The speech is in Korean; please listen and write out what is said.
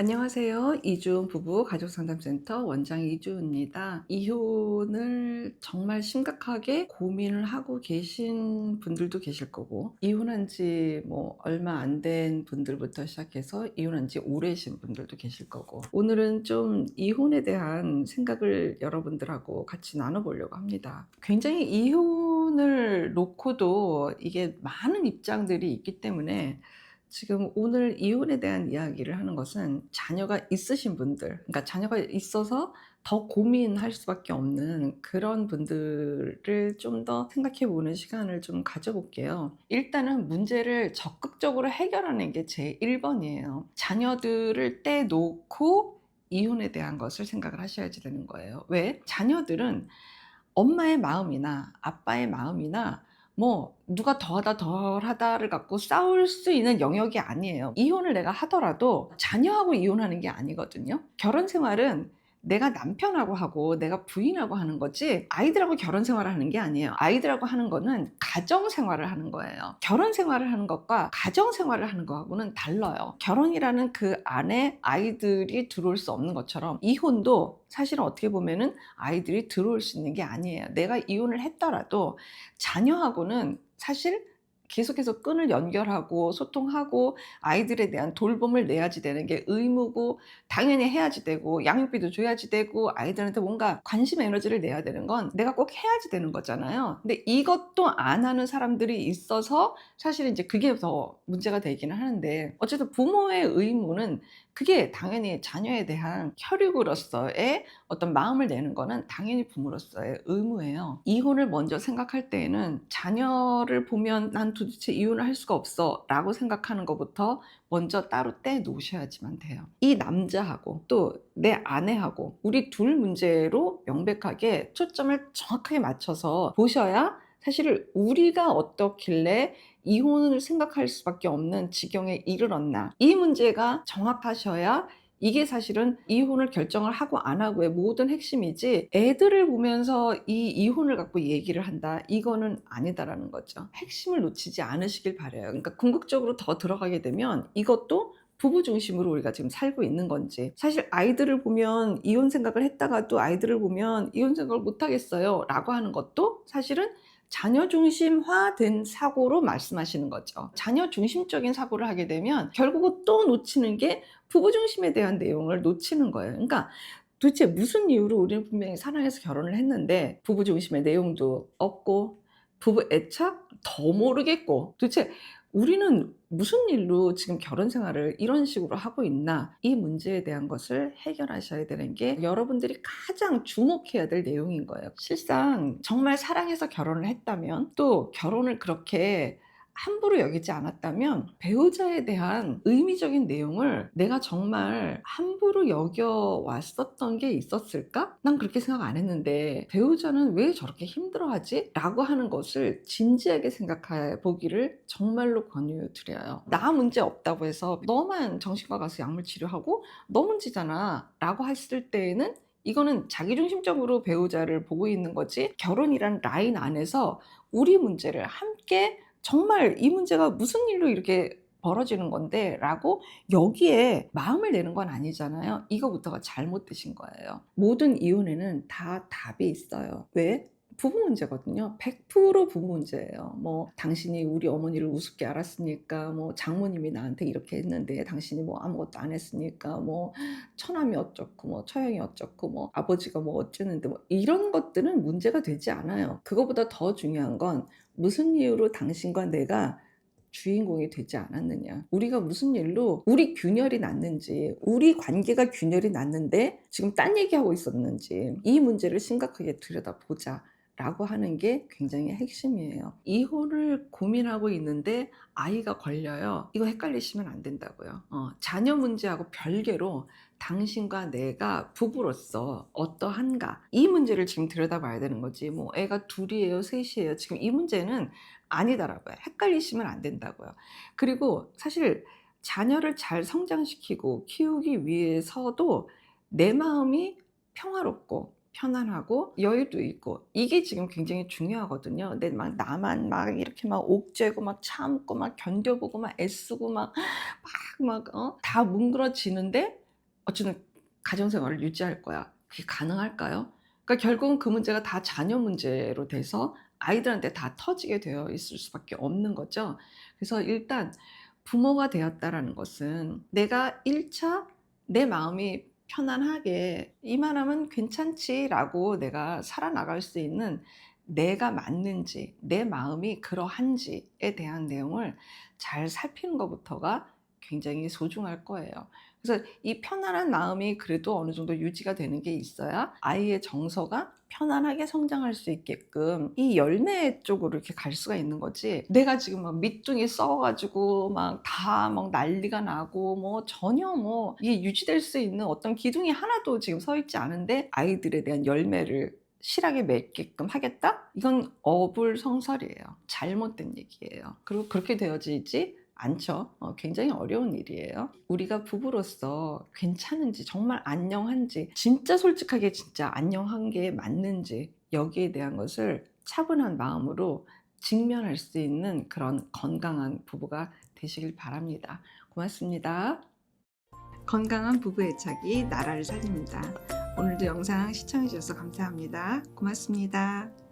안녕하세요. 이주은 부부 가족상담센터 원장 이주은입니다. 이혼을 정말 심각하게 고민을 하고 계신 분들도 계실 거고, 이혼한 지 얼마 안 된 분들부터 시작해서 이혼한 지 오래신 분들도 계실 거고, 오늘은 좀 이혼에 대한 생각을 여러분들하고 같이 나눠보려고 합니다. 굉장히 이혼을 놓고도 이게 많은 입장들이 있기 때문에 지금 오늘 이혼에 대한 이야기를 하는 것은 자녀가 있으신 분들, 그러니까 자녀가 있어서 더 고민할 수밖에 없는 그런 분들을 좀 더 생각해 보는 시간을 좀 가져볼게요. 일단은 문제를 적극적으로 해결하는 게 제 1번이에요. 자녀들을 떼놓고 이혼에 대한 것을 생각을 하셔야지 되는 거예요. 왜? 자녀들은 엄마의 마음이나 아빠의 마음이나 누가 더하다 덜하다를 갖고 싸울 수 있는 영역이 아니에요. 이혼을 내가 하더라도 자녀하고 이혼하는 게 아니거든요. 결혼 생활은 내가 남편하고 하고 내가 부인하고 하는 거지 아이들하고 결혼 생활을 하는 게 아니에요. 아이들하고 하는 거는 가정 생활을 하는 거예요. 결혼 생활을 하는 것과 가정 생활을 하는 거하고는 달라요. 결혼이라는 그 안에 아이들이 들어올 수 없는 것처럼 이혼도 사실은 어떻게 보면은 아이들이 들어올 수 있는 게 아니에요. 내가 이혼을 했더라도 자녀하고는 사실 계속해서 끈을 연결하고 소통하고 아이들에 대한 돌봄을 내야지 되는 게 의무고, 당연히 해야지 되고, 양육비도 줘야지 되고, 아이들한테 뭔가 관심 에너지를 내야 되는 건 내가 꼭 해야지 되는 거잖아요. 근데 이것도 안 하는 사람들이 있어서 사실 이제 그게 더 문제가 되기는 하는데, 어쨌든 부모의 의무는 그게 당연히 자녀에 대한 혈육으로서의 어떤 마음을 내는 거는 당연히 부모로서의 의무예요. 이혼을 먼저 생각할 때에는 자녀를 보면 난 도대체 이혼을 할 수가 없어 라고 생각하는 것부터 먼저 따로 떼놓으셔야지만 돼요. 이 남자하고 또 내 아내하고 우리 둘 문제로 명백하게 초점을 정확하게 맞춰서 보셔야 사실 우리가 어떻길래 이혼을 생각할 수밖에 없는 지경에 이르렀나, 이 문제가 정확하셔야 이게 사실은 이혼을 결정을 하고 안 하고의 모든 핵심이지, 애들을 보면서 이 이혼을 갖고 얘기를 한다, 이거는 아니다라는 거죠. 핵심을 놓치지 않으시길 바라요. 그러니까 궁극적으로 더 들어가게 되면 이것도 부부 중심으로 우리가 지금 살고 있는 건지, 사실 아이들을 보면 이혼 생각을 했다가도 아이들을 보면 이혼 생각을 못 하겠어요 라고 하는 것도 사실은 자녀 중심화된 사고로 말씀하시는 거죠. 자녀 중심적인 사고를 하게 되면 결국은 또 놓치는 게 부부 중심에 대한 내용을 놓치는 거예요. 그러니까 도대체 무슨 이유로 우리는 분명히 사랑해서 결혼을 했는데 부부 중심의 내용도 없고, 부부 애착 더 모르겠고, 도대체 우리는 무슨 일로 지금 결혼 생활을 이런 식으로 하고 있나, 이 문제에 대한 것을 해결하셔야 되는 게 여러분들이 가장 주목해야 될 내용인 거예요. 실상 정말 사랑해서 결혼을 했다면, 또 결혼을 그렇게 함부로 여기지 않았다면, 배우자에 대한 의미적인 내용을 내가 정말 함부로 여겨왔었던 게 있었을까? 난 그렇게 생각 안 했는데 배우자는 왜 저렇게 힘들어하지? 라고 하는 것을 진지하게 생각해 보기를 정말로 권유드려요. 나 문제 없다고 해서 너만 정신과 가서 약물 치료하고 너 문제잖아 라고 했을 때에는 이거는 자기중심적으로 배우자를 보고 있는 거지, 결혼이란 라인 안에서 우리 문제를 함께, 정말 이 문제가 무슨 일로 이렇게 벌어지는 건데 라고 여기에 마음을 내는 건 아니잖아요. 이거부터가 잘못되신 거예요. 모든 이혼에는 다 답이 있어요. 왜? 부부 문제거든요. 100% 부부 문제예요. 당신이 우리 어머니를 우습게 알았으니까, 장모님이 나한테 이렇게 했는데 당신이 아무것도 안 했으니까, 처남이 어쩌고, 처형이 어쩌고, 아버지가 어쩌는데, 이런 것들은 문제가 되지 않아요. 그거보다 더 중요한 건 무슨 이유로 당신과 내가 주인공이 되지 않았느냐, 우리가 무슨 일로 우리 균열이 났는지, 우리 관계가 균열이 났는데 지금 딴 얘기하고 있었는지, 이 문제를 심각하게 들여다보자 라고 하는 게 굉장히 핵심이에요. 이혼을 고민하고 있는데 아이가 걸려요. 이거 헷갈리시면 안 된다고요. 자녀 문제하고 별개로 당신과 내가 부부로서 어떠한가, 이 문제를 지금 들여다봐야 되는 거지, 애가 둘이에요 셋이에요 지금 이 문제는 아니다라고요. 헷갈리시면 안 된다고요. 그리고 사실 자녀를 잘 성장시키고 키우기 위해서도 내 마음이 평화롭고 편안하고 여유도 있고, 이게 지금 굉장히 중요하거든요. 근데 나만 이렇게 옥죄고 참고 견뎌보고 애쓰고 다 뭉그러지는데 어쨌든 가정생활을 유지할 거야. 그게 가능할까요? 그러니까 결국은 그 문제가 다 자녀 문제로 돼서 아이들한테 다 터지게 되어 있을 수밖에 없는 거죠. 그래서 일단 부모가 되었다라는 것은 내가 1차 내 마음이 편안하게 '이만하면 괜찮지.'라고 내가 살아나갈 수 있는 내가 맞는지, 내 마음이 그러한지에 대한 내용을 잘 살피는 것부터가 굉장히 소중할 거예요. 그래서 이 편안한 마음이 그래도 어느 정도 유지가 되는 게 있어야 아이의 정서가 편안하게 성장할 수 있게끔 이 열매 쪽으로 이렇게 갈 수가 있는 거지. 내가 지금 막 밑둥이 썩어 가지고 막 다 막 난리가 나고 뭐 전혀 뭐 이게 유지될 수 있는 어떤 기둥이 하나도 지금 서 있지 않은데 아이들에 대한 열매를 실하게 맺게끔 하겠다? 이건 어불성설이에요. 잘못된 얘기예요. 그리고 그렇게 되어지지 않죠. 굉장히 어려운 일이에요. 우리가 부부로서 괜찮은지, 정말 안녕한지, 진짜 솔직하게 진짜 안녕한 게 맞는지, 여기에 대한 것을 차분한 마음으로 직면할 수 있는 그런 건강한 부부가 되시길 바랍니다. 고맙습니다. 건강한 부부 애착이 나라를 살립니다. 오늘도 영상 시청해 주셔서 감사합니다. 고맙습니다.